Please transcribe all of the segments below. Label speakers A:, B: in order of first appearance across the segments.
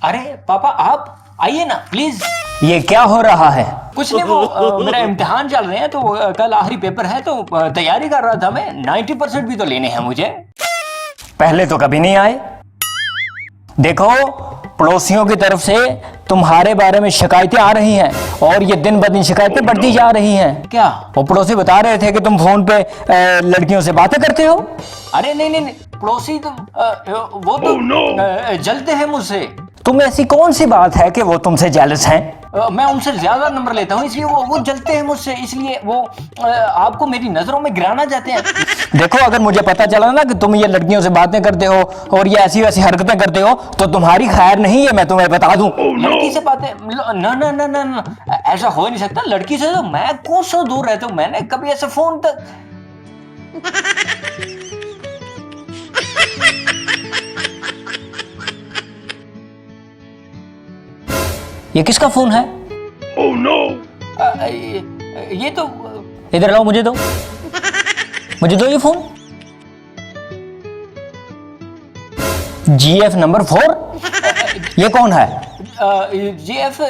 A: अरे पापा आप आइए ना प्लीज।
B: ये क्या हो रहा है?
A: कुछ नहीं, वो मेरा इम्तिहान चल रहे हैं तो कल आखिरी पेपर है तो तैयारी कर रहा था मैं। 90% भी तो लेने हैं मुझे।
B: पहले तो कभी नहीं आए। देखो, पड़ोसियों की तरफ से तुम्हारे बारे में शिकायतें आ रही हैं और ये दिन ब दिन शिकायतें बढ़ती जा रही हैं।
A: क्या?
B: वो पड़ोसी बता रहे थे कि तुम फोन पे लड़कियों से बातें करते हो।
A: अरे नहीं नहीं नहीं, पड़ोसी तो वो तो जलते हैं मुझसे।
B: तुम ऐसी कौन सी बात है कि वो तुमसे जेलस हैं?
A: मैं उनसे ज्यादा नंबर लेता हूँ इसलिए वो जलते हैं मुझसे, इसलिए वो आपको मेरी नजरों में गिराना चाहते हैं।
B: देखो, अगर मुझे पता चला ना कि तुम ये लड़कियों से बातें करते हो और ये ऐसी वैसी हरकतें करते हो तो तुम्हारी खैर नहीं है, मैं तुम्हें बता दूं।
A: लड़की से बातें ना ना ना ना ना, ऐसा हो नहीं सकता। लड़की से तो मैं कोसों दूर रहता हूँ, मैंने कभी ऐसे फोन तक।
B: ये किसका फोन है?
A: Oh no! ये तो
B: इधर लाओ, मुझे दो, मुझे दो ये फोन। GF number 4। ये कौन है?
A: GF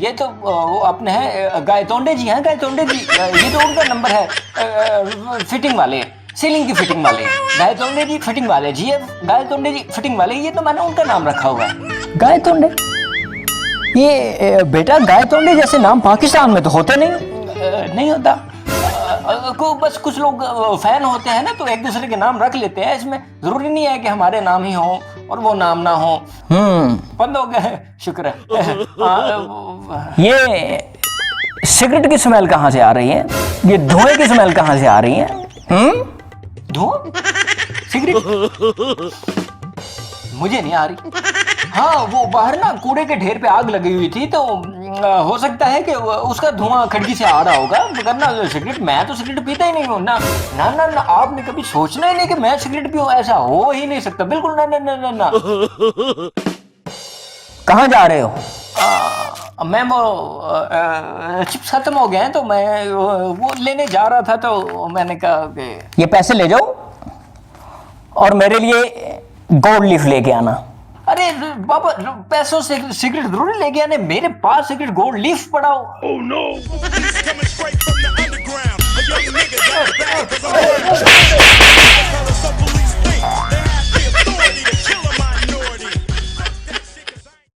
A: ये तो वो अपने हैं गायतोंडे जी हैं, गायतोंडे जी। ये तो उनका नंबर है, फिटिंग वाले, सीलिंग की फिटिंग वाले। गायतोंडे जी फिटिंग वाले, GF गायतोंडे जी फिटिंग वाले, ये तो मैंने उनका नाम रखा हुआ है।
B: गायतोंडे? ये बेटा, गायतोंडे जैसे नाम पाकिस्तान में तो होते नहीं
A: होता। को बस कुछ लोग फैन होते हैं ना तो एक दूसरे के नाम रख लेते हैं। इसमें जरूरी नहीं है कि हमारे नाम ही हो और वो नाम ना हो। बंद हो गए, शुक्र है।
B: ये सिगरेट की स्मेल कहाँ से आ रही है? ये धुएं की स्मेल कहाँ से आ रही है?
A: धुआं? सिगरेट मुझे नहीं आ रही। हाँ, वो बाहर ना कूड़े के ढेर पे आग लगी हुई थी तो हो सकता है कि उसका धुआं खिड़की से आ रहा होगा, वरना सिगरेट, मैं तो सिगरेट पीता ही नहीं हूँ ना। ना ना ना, आपने कभी सोचना ही नहीं कि मैं सिगरेट पीऊँ, ऐसा हो ही नहीं सकता, बिल्कुल ना ना ना ना ना।
B: कहाँ जा रहे हो?
A: मैं वो चिप्स खत्म हो गए हैं तो मैं वो लेने जा रहा था तो मैंने कहा कि
B: ये पैसे ले जाओ और मेरे लिए गोल्ड लीफ लेके आना।
A: अरे बाबा, पैसों से सिगरेट जरूर लेके आने? मेरे पास सिगरेट गोल्ड लीफ पड़ा हो। Oh no!